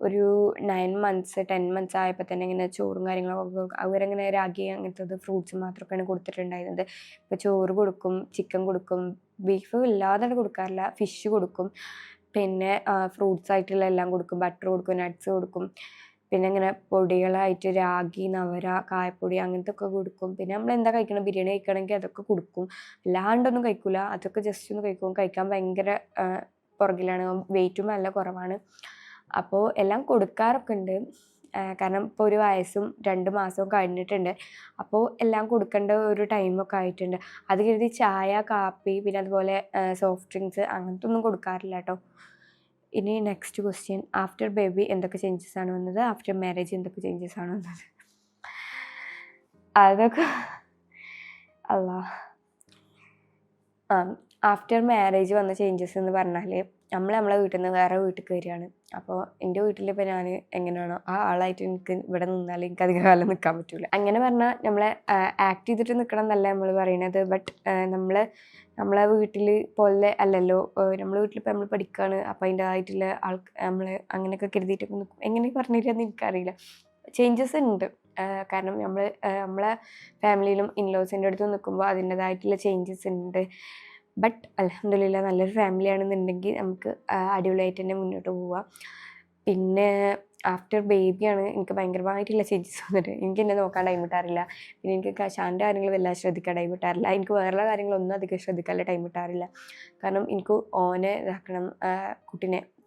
ഒരു 9 മന്ത്സ് 10 മന്ത്സ് ആയപ്പോൾ തന്നെ ഇങ്ങനെ ചോറും കാര്യങ്ങളൊക്കെ അവരങ്ങനെ രാഗി അങ്ങനത്തത് ഫ്രൂട്ട്സ് മാത്രമൊക്കെയാണ് കൊടുത്തിട്ടുണ്ടായിരുന്നത്. ഇപ്പോൾ ചോറ് കൊടുക്കും, ചിക്കൻ കൊടുക്കും, ബീഫ് ഇല്ലാതെ കൊടുക്കാറില്ല, ഫിഷ് കൊടുക്കും, പിന്നെ ഫ്രൂട്ട്സ് ആയിട്ടുള്ള എല്ലാം കൊടുക്കും, ബട്ടർ കൊടുക്കും, നട്ട്സ് കൊടുക്കും, പിന്നെ ഇങ്ങനെ പൊടികളായിട്ട് രാഗി, നവര, കായപ്പൊടി അങ്ങനത്തെ ഒക്കെ കൊടുക്കും. പിന്നെ നമ്മൾ എന്താ കഴിക്കണം, ബിരിയാണി കഴിക്കണമെങ്കിൽ അതൊക്കെ കൊടുക്കും. അല്ലാണ്ടൊന്നും കഴിക്കില്ല, അതൊക്കെ ജസ്റ്റ് ഒന്ന് കഴിക്കും. കഴിക്കാൻ ഭയങ്കര പുറകിലാണ്, വെയിറ്റും നല്ല കുറവാണ്. അപ്പോൾ എല്ലാം കൊടുക്കാറൊക്കെ ഉണ്ട്. കാരണം ഇപ്പോൾ 1 വയസ്സും 2 മാസവും കഴിഞ്ഞിട്ടുണ്ട്. അപ്പോൾ എല്ലാം കൊടുക്കേണ്ട ഒരു ടൈമൊക്കെ ആയിട്ടുണ്ട്. അത് കരുതി ചായ, കാപ്പി, പിന്നെ അതുപോലെ സോഫ്റ്റ് ഡ്രിങ്ക്സ് അങ്ങനത്തെ ഒന്നും കൊടുക്കാറില്ല കേട്ടോ. ഇനി നെക്സ്റ്റ് ക്വസ്റ്റ്യൻ, ആഫ്റ്റർ ബേബി എന്തൊക്കെ ചേഞ്ചസ് ആണ് വന്നത്? ആഫ്റ്റർ മാരേജ് എന്തൊക്കെ ചേഞ്ചസ് ആണ് വന്നത്? അതൊക്കെ ആഫ്റ്റർ മാരേജ് വന്ന ചേഞ്ചസ് എന്ന് പറഞ്ഞാൽ നമ്മളെ വീട്ടിൽ നിന്ന് വേറെ വീട്ടിൽ വരികയാണ്. അപ്പോൾ എൻ്റെ വീട്ടിലിപ്പോൾ ഞാൻ എങ്ങനെയാണോ ആ ആളായിട്ട് എനിക്ക് ഇവിടെ നിന്നാൽ എനിക്ക് അധികം കാലം നിൽക്കാൻ പറ്റില്ല. അങ്ങനെ പറഞ്ഞാൽ നമ്മളെ ആക്ട് ചെയ്തിട്ട് നിൽക്കണം എന്നല്ല നമ്മൾ പറയുന്നത്. ബട്ട് നമ്മളെ വീട്ടിൽ പോലെ അല്ലല്ലോ. നമ്മളെ വീട്ടിലിപ്പോൾ നമ്മൾ പഠിക്കുകയാണ്, അപ്പോൾ അതിൻ്റെതായിട്ടുള്ള നമ്മൾ അങ്ങനെയൊക്കെ കരുതിയിട്ടൊക്കെ നിൽക്കും. എങ്ങനെ പറഞ്ഞില്ലെന്ന് എനിക്കറിയില്ല. ചേഞ്ചസ് ഉണ്ട്. കാരണം നമ്മളെ ഫാമിലിയിലും ഇൻലോസിൻ്റെ അടുത്ത് നിൽക്കുമ്പോൾ അതിൻ്റേതായിട്ടുള്ള ചേഞ്ചസ് ഉണ്ട്. ബട്ട് അൽഹംദുലില്ലാ നല്ലൊരു ഫാമിലി ആണെന്നുണ്ടെങ്കിൽ നമുക്ക് അടിപൊളിയായിട്ട് തന്നെ മുന്നോട്ട് പോവാം. പിന്നെ ആഫ്റ്റർ ബേബിയാണ് എനിക്ക് ഭയങ്കരമായിട്ടുള്ള ചേഞ്ചസ് വന്നിട്ട് എനിക്ക് എന്നെ നോക്കാൻ ടൈം കിട്ടാറില്ല. പിന്നെ എനിക്ക് ഷാൻ്റെ കാര്യങ്ങൾ വല്ലാതെ ശ്രദ്ധിക്കാൻ ടൈം കിട്ടാറില്ല. എനിക്ക് വേറെ കാര്യങ്ങളൊന്നും അധികം ശ്രദ്ധിക്കാനുള്ള ടൈം കിട്ടാറില്ല. കാരണം എനിക്ക് ഓനെ ഇതാക്കണം,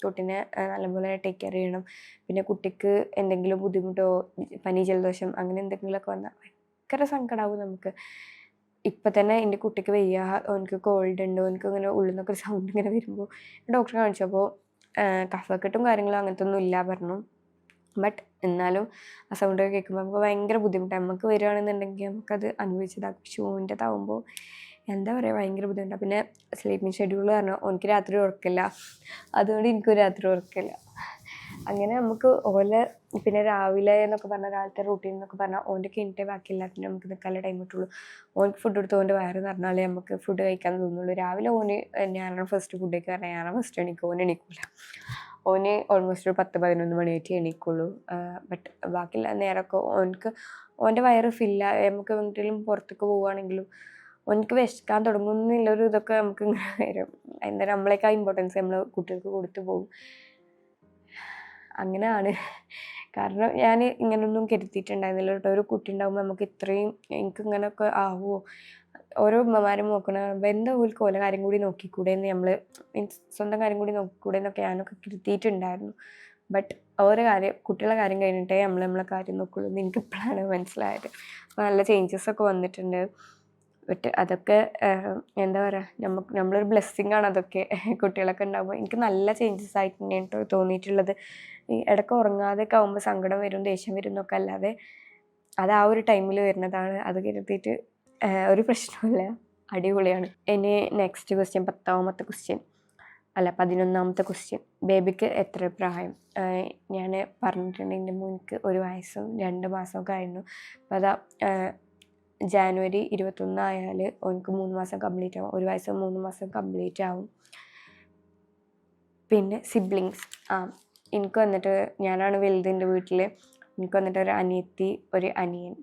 കുട്ടീനെ നല്ലപോലെ ടേക്ക് കെയർ ചെയ്യണം. പിന്നെ കുട്ടിക്ക് എന്തെങ്കിലും ബുദ്ധിമുട്ടോ പനി ജലദോഷം അങ്ങനെ എന്തെങ്കിലുമൊക്കെ വന്നാൽ ഭയങ്കര സങ്കടമാവും നമുക്ക്. ഇപ്പം തന്നെ എൻ്റെ കുട്ടിക്ക് വയ്യ, ഓനക്ക് കോൾഡ് ഉണ്ട്, ഓനക്ക് ഇങ്ങനെ ഉള്ളിൽ നിന്നൊക്കെ ഒരു സൗണ്ട് ഇങ്ങനെ വരുമ്പോൾ ഡോക്ടറെ കാണിച്ചപ്പോൾ കഫക്കെട്ടും കാര്യങ്ങളും അങ്ങനത്തെ ഒന്നും ഇല്ല പറഞ്ഞു. ബട്ട് എന്നാലും ആ സൗണ്ടൊക്കെ കേൾക്കുമ്പോൾ നമുക്ക് ഭയങ്കര ബുദ്ധിമുട്ടാണ്. നമുക്ക് വരികയാണെന്നുണ്ടെങ്കിൽ നമുക്കത് അനുഭവിച്ചതാക്കും. ഷൂവിൻ്റെതാവുമ്പോൾ എന്താ പറയുക ഭയങ്കര ബുദ്ധിമുട്ടാണ്. പിന്നെ സ്ലീപ്പിംഗ് ഷെഡ്യൂൾ പറഞ്ഞാൽ എനിക്ക് രാത്രി ഉറക്കില്ല, അതുകൊണ്ട് എനിക്കും രാത്രി ഉറക്കില്ല. അങ്ങനെ നമുക്ക് ഓലെ പിന്നെ രാവിലെ എന്നൊക്കെ പറഞ്ഞാൽ രാവിലത്തെ റൂട്ടീൻ എന്നൊക്കെ പറഞ്ഞാൽ ഓൻ്റെ കഴിഞ്ഞിട്ടേ ബാക്കി എല്ലാത്തിനും നമുക്ക് നിൽക്കാനുള്ള ടൈം കിട്ടുള്ളൂ. ഓനക്ക് ഫുഡ് എടുത്ത് ഓൻ്റെ വയറ് നിറഞ്ഞാലേ നമുക്ക് ഫുഡ് കഴിക്കാൻ തോന്നുള്ളൂ. രാവിലെ ഞാനാണ് ഫസ്റ്റ് ഫുഡ് കഴിക്കുക പറഞ്ഞാൽ ഞാനാണ് ഫസ്റ്റ് എണീക്കും, ഓൻ എണീക്കില്ല. ഓന് ഓൾമോസ്റ്റ് ഒരു 10-11 മണിയായിട്ട് എണീക്കുള്ളൂ. ബട്ട് ബാക്കിയുള്ള നേരമൊക്കെ ഓൻ്റെ വയറ് ഫില്ലായി നമുക്ക് എന്തെങ്കിലും പുറത്തേക്ക് പോവുകയാണെങ്കിലും ഓനക്ക് വിശക്കാൻ തുടങ്ങുന്നില്ലൊരു ഇതൊക്കെ നമുക്ക് ഇങ്ങനെ വരും. എന്തായാലും നമ്മളേക്കാൾ ഇമ്പോർട്ടൻസ് നമ്മൾ കുട്ടികൾക്ക് കൊടുത്തു പോകും. അങ്ങനെയാണ്. കാരണം ഞാൻ ഇങ്ങനെയൊന്നും കരുതിയിട്ടുണ്ടായിരുന്നില്ല കേട്ടോ. ഒരു കുട്ടി ഉണ്ടാകുമ്പോൾ നമുക്ക് ഇത്രയും എനിക്കിങ്ങനെയൊക്കെ ആവുമോ, ഓരോ ഉമ്മമാരും നോക്കണ എന്താ ഓൽക്ക് ഓല കാര്യം കൂടി നോക്കിക്കൂടെ എന്ന് നമ്മൾ മീൻസ് സ്വന്തം കാര്യം കൂടി നോക്കിക്കൂടെ എന്നൊക്കെ ഞാനൊക്കെ കരുതിയിട്ടുണ്ടായിരുന്നു. ബട്ട് ഓരോ കുട്ടികളുടെ കാര്യം കഴിഞ്ഞിട്ടേ നമ്മളെ കാര്യം നോക്കുള്ളൂ എന്ന് എനിക്കിപ്പോഴാണ് മനസ്സിലായത്. അപ്പോൾ നല്ല ചേഞ്ചസൊക്കെ വന്നിട്ടുണ്ട്. ബട്ട് അതൊക്കെ എന്താ പറയുക, നമ്മളൊരു ബ്ലെസ്സിങ് ആണ് അതൊക്കെ. കുട്ടികളൊക്കെ ഉണ്ടാകുമ്പോൾ എനിക്ക് നല്ല ചേഞ്ചസ് ആയിട്ട് തന്നെയാണ് തോന്നിയിട്ടുള്ളത്. ഇടയ്ക്ക് ഉറങ്ങാതെയൊക്കെ ആകുമ്പോൾ സങ്കടം വരും, ദേഷ്യം വരും എന്നൊക്കെ അല്ലാതെ അത് ആ ഒരു ടൈമിൽ വരുന്നതാണ്. അത് കരുതിയിട്ട് ഒരു പ്രശ്നമില്ല, അടിപൊളിയാണ്. ഇനി നെക്സ്റ്റ് ക്വസ്റ്റ്യൻ 10ാമത്തെ ക്വസ്റ്റ്യൻ അല്ല 11ാമത്തെ ക്വസ്റ്റ്യൻ. ബേബിക്ക് എത്ര പ്രായം? ഞാൻ പറഞ്ഞിട്ടുണ്ട് എൻ്റെ മോനിക്ക് 1 വയസ്സും 2 മാസമൊക്കെ ആയിരുന്നു. അപ്പോൾ അതാ ജാനുവരി 21 ആയാൽ ഓനിക്ക് 3 മാസം കംപ്ലീറ്റ് ആവും. 1 വയസ്സ് 3 മാസം കംപ്ലീറ്റ് ആവും. പിന്നെ സിബ്ലിങ്സ് എനിക്ക് വന്നിട്ട് ഞാനാണ് വലുതിൻ്റെ വീട്ടിൽ. എനിക്ക് വന്നിട്ട് ഒരു അനിയത്തി ഒരു അനിയൻ.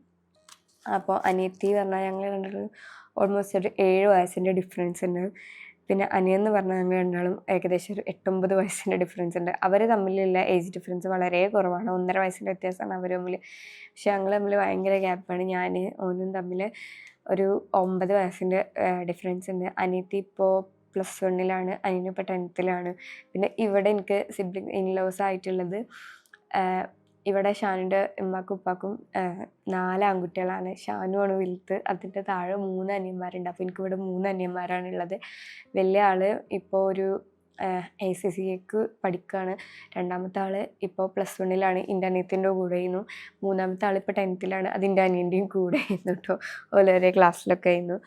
അപ്പോൾ അനിയത്തി പറഞ്ഞാൽ ഞങ്ങൾ രണ്ടാളും ഓൾമോസ്റ്റ് ഒരു 7 വയസ്സിൻ്റെ ഡിഫറൻസ് ഉണ്ട്. പിന്നെ അനിയൻ എന്ന് പറഞ്ഞാൽ ഞങ്ങൾ രണ്ടാളും ഏകദേശം ഒരു 8-9 വയസ്സിൻ്റെ ഡിഫറൻസ് ഉണ്ട്. അവർ തമ്മിലുള്ള ഏജ് ഡിഫറൻസ് വളരെ കുറവാണ്. 1.5 വയസ്സിൻ്റെ വ്യത്യാസമാണ് അവർ തമ്മിൽ. പക്ഷെ ഞങ്ങൾ തമ്മിൽ ഭയങ്കര ഗ്യാപ്പാണ്. ഞാൻ ഓനും തമ്മിൽ ഒരു 9 വയസ്സിൻ്റെ ഡിഫറൻസ് ഉണ്ട്. അനിയത്തി ഇപ്പോൾ +1-ലാണ്, അനിയൻ ഇപ്പോൾ 10th-ലാണ്. പിന്നെ ഇവിടെ എനിക്ക് സിബ്ലിംഗ് ഇൻലോസ് ആയിട്ടുള്ളത് ഇവിടെ ഷാനുൻ്റെ ഉമ്മാക്കും ഉപ്പാക്കും 4 ആൺകുട്ടികളാണ്. ഷാനുവാണ് വലുത്. അതിൻ്റെ താഴെ 3 അനിയന്മാരുണ്ട്. അപ്പോൾ എനിക്കിവിടെ 3 അനിയന്മാരാണുള്ളത്. വലിയ ആൾ ഇപ്പോൾ ഒരു ACCAക്ക് പഠിക്കുകയാണ്. 2ാമത്തെ ആൾ ഇപ്പോൾ +1-ലാണ്, എൻ്റെ അനിയത്തിൻ്റെ കൂടെ ആയിരുന്നു. 3ാമത്തെ ആൾ ഇപ്പോൾ 10th-ലാണ്, അതിൻ്റെ അനിയൻ്റെയും കൂടെ ആയിരുന്നു കേട്ടോ. ഒരേ ക്ലാസ്സിലൊക്കെ ആയിരുന്നു.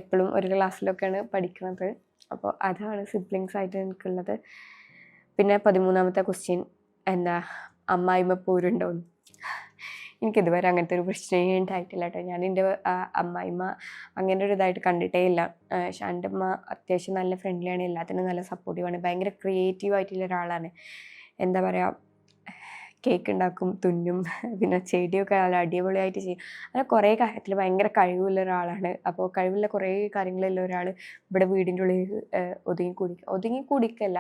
ഇപ്പോഴും ഒരു ക്ലാസ്സിലൊക്കെയാണ് പഠിക്കുന്നത്. അപ്പോൾ അതാണ് സിബ്ലിങ്സ് ആയിട്ട് എനിക്കുള്ളത്. പിന്നെ 13ാമത്തെ ക്വസ്റ്റ്യൻ അമ്മായിമ്മ പോരുണ്ടോയെന്ന്. എനിക്കിതുവരെ അങ്ങനത്തെ ഒരു പ്രശ്നമേ ഉണ്ടായിട്ടില്ല കേട്ടോ. ഞാൻ എൻ്റെ അമ്മായിമ്മ അങ്ങനെ ഒരു ഇതായിട്ട് കണ്ടിട്ടേ ഇല്ല. ഷാൻ്റെ അമ്മ അത്യാവശ്യം നല്ല ഫ്രണ്ട്ലിയാണ്, എല്ലാത്തിനും നല്ല സപ്പോർട്ടീവാണ്, ഭയങ്കര ക്രിയേറ്റീവായിട്ടുള്ള ഒരാളാണ്. എന്താ പറയുക, കേക്ക് ഉണ്ടാക്കും, തുന്നും, പിന്നെ ചെടിയൊക്കെ നല്ല അടിപൊളിയായിട്ട് ചെയ്യും. അങ്ങനെ കുറേ കാര്യത്തിൽ ഭയങ്കര കഴിവുള്ള ഒരാളാണ്. അപ്പോൾ കഴിവുള്ള കുറേ കാര്യങ്ങളുള്ള ഒരാൾ ഇവിടെ വീടിൻ്റെ ഉള്ളിൽ ഒതുങ്ങിക്കൂടിക്കല്ല,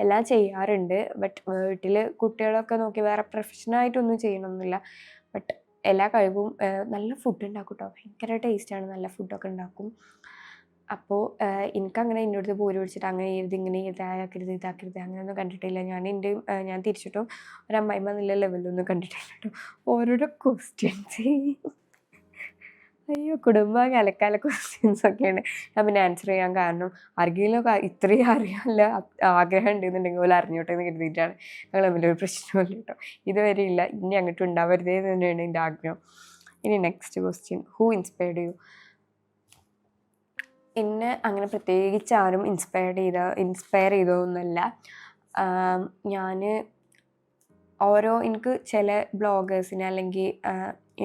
എല്ലാം ചെയ്യാറുണ്ട്. ബട്ട് വീട്ടിൽ കുട്ടികളൊക്കെ നോക്കി വേറെ പ്രൊഫഷനായിട്ടൊന്നും ചെയ്യണമെന്നില്ല. ബട്ട് എല്ലാ കഴിവും നല്ല ഫുഡ് ഉണ്ടാക്കും കേട്ടോ. ഭയങ്കര ടേസ്റ്റാണ്, നല്ല ഫുഡൊക്കെ ഉണ്ടാക്കും. അപ്പോൾ എനിക്കങ്ങനെ എൻ്റെ അടുത്ത് പോര് പിടിച്ചിട്ട് അങ്ങനെ ഇങ്ങനെ ഇതാക്കരുത് അങ്ങനെയൊന്നും കണ്ടിട്ടില്ല. ഞാൻ തിരിച്ചിട്ടും ഒരു അമ്മായിമ്മ എന്നുള്ള ലെവലൊന്നും കണ്ടിട്ടില്ല കേട്ടോ. ഓരോരോ ക്വസ്റ്റ്യൻസ്, അയ്യോ കുടുംബം കലക്കാല ക്വസ്റ്റ്യൻസൊക്കെയാണ് ഞാൻ പിന്നെ ആൻസർ ചെയ്യാൻ കാരണം. ആർക്കെങ്കിലും ഇത്രയും അറിയാനുള്ള ആഗ്രഹം ഉണ്ടെന്നുണ്ടെങ്കിൽ പോലെ അറിഞ്ഞോട്ടെ എന്ന് കരുതിയിട്ടാണ്. ഞങ്ങൾ തമ്മിലൊരു പ്രശ്നമില്ല കേട്ടോ, ഇതുവരെ ഇല്ല, ഇനി അങ്ങോട്ട് ഉണ്ടാവരുതേ എന്ന് തന്നെയാണ് എൻ്റെ ആഗ്രഹം. ഇനി next question, who inspired U? എന്നെ അങ്ങനെ പ്രത്യേകിച്ച് ആരും ഇൻസ്പയർ ചെയ്തതൊന്നുമല്ല. ഞാൻ എനിക്ക് ചില ബ്ലോഗേഴ്സിനെ അല്ലെങ്കിൽ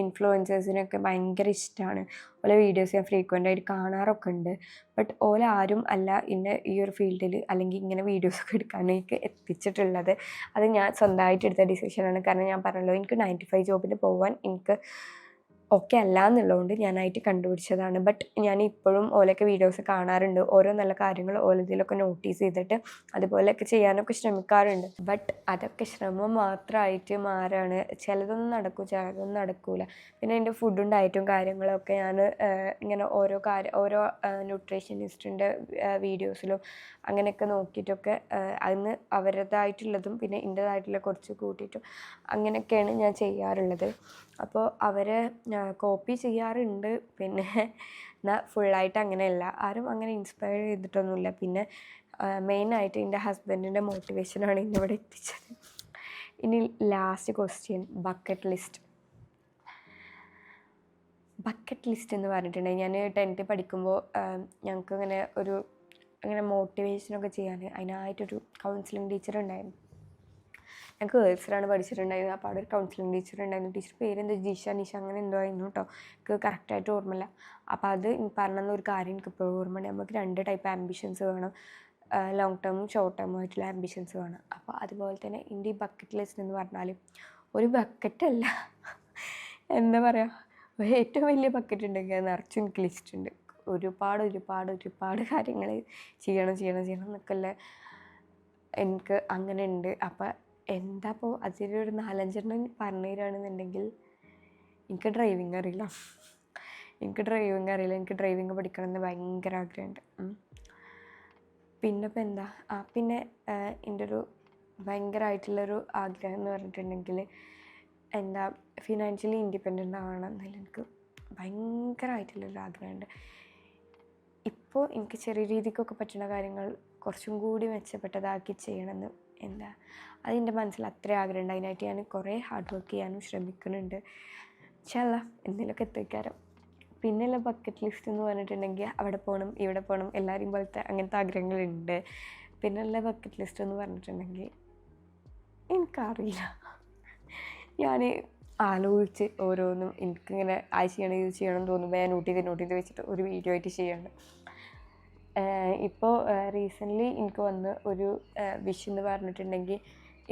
ഇൻഫ്ലുവൻസേഴ്സിനൊക്കെ ഭയങ്കര ഇഷ്ടമാണ്. ഓലെ വീഡിയോസ് ഞാൻ ഫ്രീക്വൻ്റ് ആയിട്ട് കാണാറൊക്കെ ഉണ്ട്. ബട്ട് ഓല ആരും അല്ല എന്നെ ഈ ഒരു ഫീൽഡിൽ അല്ലെങ്കിൽ ഇങ്ങനെ വീഡിയോസൊക്കെ എടുക്കാനേക്ക് എത്തിച്ചിട്ടുള്ളത്. അത് ഞാൻ സ്വന്തമായിട്ട് എടുത്ത ഡിസിഷനാണ്. കാരണം ഞാൻ പറഞ്ഞല്ലോ, എനിക്ക് 9 to 5 ജോബിന് പോകാൻ എനിക്ക് ഓക്കെ അല്ല എന്നുള്ളതുകൊണ്ട് ഞാനായിട്ട് കണ്ടുപിടിച്ചതാണ്. ബട്ട് ഞാൻ ഇപ്പോഴും ഓലൊക്കെ വീഡിയോസ് കാണാറുണ്ട്. ഓരോ നല്ല കാര്യങ്ങൾ ഓലതിലൊക്കെ നോട്ടീസ് ചെയ്തിട്ട് അതുപോലെയൊക്കെ ചെയ്യാനൊക്കെ ശ്രമിക്കാറുണ്ട്. ബട്ട് അതൊക്കെ ശ്രമം മാത്രമായിട്ട് മാറാണ്. ചിലതൊന്നും നടക്കും, ചിലതൊന്നും നടക്കില്ല. പിന്നെ എൻ്റെ ഫുഡും ഡയറ്റും കാര്യങ്ങളൊക്കെ ഞാൻ ഇങ്ങനെ ഓരോ ന്യൂട്രീഷനിസ്റ്റിൻ്റെ വീഡിയോസിലും അങ്ങനെയൊക്കെ നോക്കിയിട്ടൊക്കെ അതിന് അവരുടേതായിട്ടുള്ളതും പിന്നെ എൻ്റേതായിട്ടുള്ള കുറച്ച് കൂട്ടിയിട്ടും അങ്ങനെയൊക്കെയാണ് ഞാൻ ചെയ്യാറുള്ളത്. അപ്പോൾ അവരെ കോപ്പി ചെയ്യാറുണ്ട്. പിന്നെ എന്നാൽ ഫുള്ളായിട്ട് അങ്ങനെയല്ല, ആരും അങ്ങനെ ഇൻസ്പയർ ചെയ്തിട്ടൊന്നുമില്ല. പിന്നെ മെയിനായിട്ട് എൻ്റെ ഹസ്ബൻഡിൻ്റെ മോട്ടിവേഷനാണ് ഇന്നിവിടെ എത്തിച്ചത്. ഇനി ലാസ്റ്റ് ക്വസ്റ്റ്യൻ, ബക്കറ്റ് ലിസ്റ്റ് എന്ന് പറഞ്ഞിട്ടുണ്ടെങ്കിൽ ഞാൻ 10th പഠിക്കുമ്പോൾ ഞങ്ങൾക്ക് അങ്ങനെ മോട്ടിവേഷനൊക്കെ ചെയ്യാൻ അതിനായിട്ടൊരു കൗൺസിലിംഗ് ടീച്ചർ ഉണ്ടായിരുന്നു. ഞങ്ങൾക്ക് ഗേൾസിലാണ് പഠിച്ചിട്ടുണ്ടായിരുന്നത്. അപ്പോൾ അവിടെ ഒരു കൗൺസിലിംഗ് ടീച്ചർ ഉണ്ടായിരുന്നു. ടീച്ചർ പേരെന്തോ നിഷ അങ്ങനെ എന്തോ ആയിരുന്നു കേട്ടോ, എനിക്ക് കറക്റ്റായിട്ട് ഓർമ്മയില്ല. അപ്പോൾ അത് പറഞ്ഞെന്ന ഒരു കാര്യം എനിക്ക് ഇപ്പോൾ ഓർമ്മയുണ്ട്. നമുക്ക് 2 ടൈപ്പ് ആംബിഷൻസ് വേണം, ലോങ് ടേമും ഷോർട്ട് ടേമും ആയിട്ടുള്ള ആംബിഷൻസ് വേണം. അപ്പോൾ അതുപോലെ തന്നെ എൻ്റെ ഈ ബക്കറ്റ് ലിസ്റ്റ് എന്ന് പറഞ്ഞാൽ ഒരു ബക്കറ്റല്ല, എന്താ പറയുക, ഏറ്റവും വലിയ ബക്കറ്റ് ഉണ്ടെങ്കിൽ അത് നിറച്ചും എനിക്ക് ലിസ്റ്റ് ഉണ്ട്. ഒരുപാട് കാര്യങ്ങൾ ചെയ്യണം എന്നൊക്കെയുള്ള എനിക്ക് അങ്ങനെ ഉണ്ട്. അപ്പോൾ എന്താപ്പോൾ അതിലൊരു 4-5 പറഞ്ഞു തരികയാണെന്നുണ്ടെങ്കിൽ, എനിക്ക് ഡ്രൈവിങ് അറിയില്ല. എനിക്ക് ഡ്രൈവിങ് പഠിക്കണം എന്ന് ഭയങ്കര ആഗ്രഹമുണ്ട്. പിന്നെ ഇപ്പോൾ എന്താ പിന്നെ എൻ്റെ ഒരു ഭയങ്കരമായിട്ടുള്ളൊരു ആഗ്രഹം എന്ന് പറഞ്ഞിട്ടുണ്ടെങ്കിൽ എന്താ ഫിനാൻഷ്യലി ഇൻഡിപെൻഡൻ്റ് ആവണം എന്നതിൽ എനിക്ക് ഭയങ്കരമായിട്ടുള്ളൊരു ആഗ്രഹമുണ്ട്. ഇപ്പോൾ എനിക്ക് ചെറിയ രീതിക്കൊക്കെ പറ്റുന്ന കാര്യങ്ങൾ കുറച്ചും കൂടി മെച്ചപ്പെട്ടതാക്കി ചെയ്യണമെന്ന് അതെൻ്റെ മനസ്സിൽ അത്ര ആഗ്രഹമുണ്ട്. അതിനായിട്ട് ഞാൻ കുറേ ഹാർഡ് വർക്ക് ചെയ്യാനും ശ്രമിക്കുന്നുണ്ട്. ഇൻഷാല്ലാ എന്തെങ്കിലുമൊക്കെ എത്തിക്കാരം. പിന്നെയുള്ള ബക്കറ്റ് ലിസ്റ്റ് എന്ന് പറഞ്ഞിട്ടുണ്ടെങ്കിൽ അവിടെ പോകണം, ഇവിടെ പോകണം, എല്ലാവരെയും പോലത്തെ അങ്ങനത്തെ ആഗ്രഹങ്ങളുണ്ട്. പിന്നെയുള്ള ബക്കറ്റ് ലിസ്റ്റ് എന്ന് പറഞ്ഞിട്ടുണ്ടെങ്കിൽ എനിക്കറിയില്ല, ഞാൻ ആലോചിച്ച് ഓരോന്നും എനിക്കിങ്ങനെ ഇത് ചെയ്യണം തോന്നുമ്പോൾ ഞാൻ നോട്ട് ചെയ്ത് വെച്ചിട്ട് ഒരു വീഡിയോ ആയിട്ട് ചെയ്യുന്നുണ്ട്. ഇപ്പോൾ റീസെൻ്റ്ലി എനിക്ക് വന്ന് ഒരു വിഷ് എന്ന് പറഞ്ഞിട്ടുണ്ടെങ്കിൽ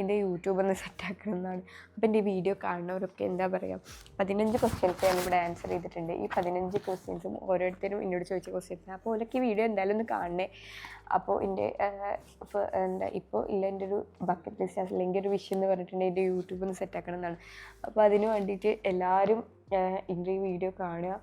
എൻ്റെ യൂട്യൂബ് ഒന്ന് സെറ്റാക്കണം എന്നാണ്. അപ്പോൾ എൻ്റെ വീഡിയോ കാണുന്നവരൊക്കെ എന്താ പറയുക, 15 ക്വസ്റ്റ്യൻസ് ഞാനിവിടെ ആൻസർ ചെയ്തിട്ടുണ്ട്. ഈ 15 ക്വസ്റ്റ്യൻസും ഓരോരുത്തരും എന്നോട് ചോദിച്ച ക്വസ്റ്റ്യൻസാണ്. അപ്പോൾ ഓലൊക്കെ ഈ വീഡിയോ എന്തായാലും ഒന്ന് കാണണേ. അപ്പോൾ ഇപ്പോൾ എൻ്റെ ഒരു ബക്കറ്റ് ലിസ്റ്റ് അല്ലെങ്കിൽ ഒരു വിഷ് എന്ന് പറഞ്ഞിട്ടുണ്ടെങ്കിൽ എൻ്റെ യൂട്യൂബ് ഒന്ന് സെറ്റാക്കണം എന്നാണ്. അപ്പോൾ അതിന് വേണ്ടിയിട്ട് എല്ലാവരും എൻ്റെ ഈ വീഡിയോ കാണുക,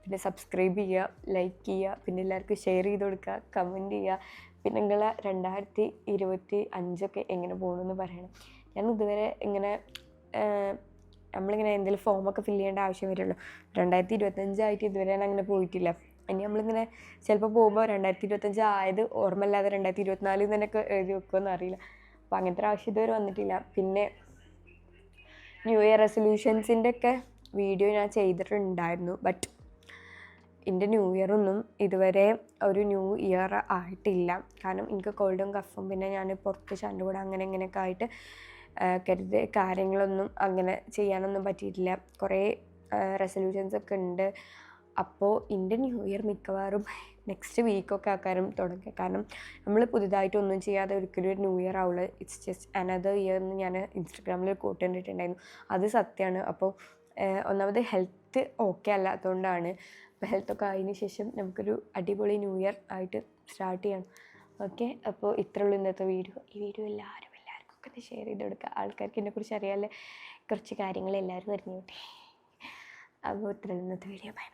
പിന്നെ സബ്സ്ക്രൈബ് ചെയ്യുക, ലൈക്ക് ചെയ്യുക, പിന്നെ എല്ലാവർക്കും ഷെയർ ചെയ്ത് കൊടുക്കുക, കമൻറ്റ് ചെയ്യുക. പിന്നെ നിങ്ങളെ 2025 എങ്ങനെ പോകണമെന്ന് പറയണം. ഞാൻ ഇതുവരെ നമ്മളിങ്ങനെ എന്തെങ്കിലും ഫോമൊക്കെ ഫില്ല് ചെയ്യേണ്ട ആവശ്യം വരുള്ളൂ. 2025 ഇതുവരെ ഞാൻ അങ്ങനെ പോയിട്ടില്ല. ഇനി നമ്മളിങ്ങനെ ചിലപ്പോൾ പോകുമ്പോൾ 2025 ആയത് ഓർമ്മയില്ലാതെ 2024 തന്നെയൊക്കെ എഴുതി വെക്കുമെന്ന് അറിയില്ല. അപ്പോൾ അങ്ങനത്തെ ആവശ്യം ഇതുവരെ വന്നിട്ടില്ല. പിന്നെ ന്യൂ ഇയർ റെസൊല്യൂഷൻസിൻ്റെ ഒക്കെ വീഡിയോ ഞാൻ ചെയ്തിട്ടുണ്ടായിരുന്നു. ബട്ട് എൻ്റെ ന്യൂ ഇയറൊന്നും ഇതുവരെ ഒരു ന്യൂ ഇയർ ആയിട്ടില്ല. കാരണം എനിക്ക് കോൾഡും കഫും പിന്നെ ഞാൻ പുറത്ത് ചണ്ടുകൂടെ ഇങ്ങനെയൊക്കെ ആയിട്ട് കാര്യങ്ങളൊന്നും അങ്ങനെ ചെയ്യാനൊന്നും പറ്റിയിട്ടില്ല. കുറേ റെസൊല്യൂഷൻസൊക്കെ ഉണ്ട്. അപ്പോൾ എൻ്റെ ന്യൂ ഇയർ മിക്കവാറും നെക്സ്റ്റ് വീക്കൊക്കെ ആക്കാനും തുടങ്ങുക. കാരണം നമ്മൾ പുതുതായിട്ടൊന്നും ചെയ്യാതെ ഒരിക്കലും ഒരു ന്യൂ ഇയർ ആവുള്ളൂ. ഇറ്റ്സ് ജസ്റ്റ് അനദർ ഇയർ എന്ന് ഞാൻ ഇൻസ്റ്റഗ്രാമിൽ കോട്ട് കണ്ടിട്ടുണ്ടായിരുന്നു. അത് സത്യമാണ്. അപ്പോൾ ഒന്നാമത് ഹെൽത്ത് ഓക്കെ അല്ലാത്തതുകൊണ്ടാണ്. അപ്പോൾ ഹെൽത്തൊക്കെ ആയതിനു ശേഷം നമുക്കൊരു അടിപൊളി ന്യൂ ഇയർ ആയിട്ട് സ്റ്റാർട്ട് ചെയ്യണം. ഓക്കെ, അപ്പോൾ ഇത്രയുള്ളൂ ഇന്നത്തെ വീഡിയോ. ഈ വീഡിയോ എല്ലാവർക്കും ഒന്ന് ഷെയർ ചെയ്ത് കൊടുക്കുക. ആൾക്കാർക്ക് ഇതിനെക്കുറിച്ച് അറിയാനുള്ള കുറച്ച് കാര്യങ്ങൾ എല്ലാവരും അറിഞ്ഞു കിട്ടി. അപ്പോൾ ഇത്രയുള്ളൂ ഇന്നത്തെ വീഡിയോ. ബൈ.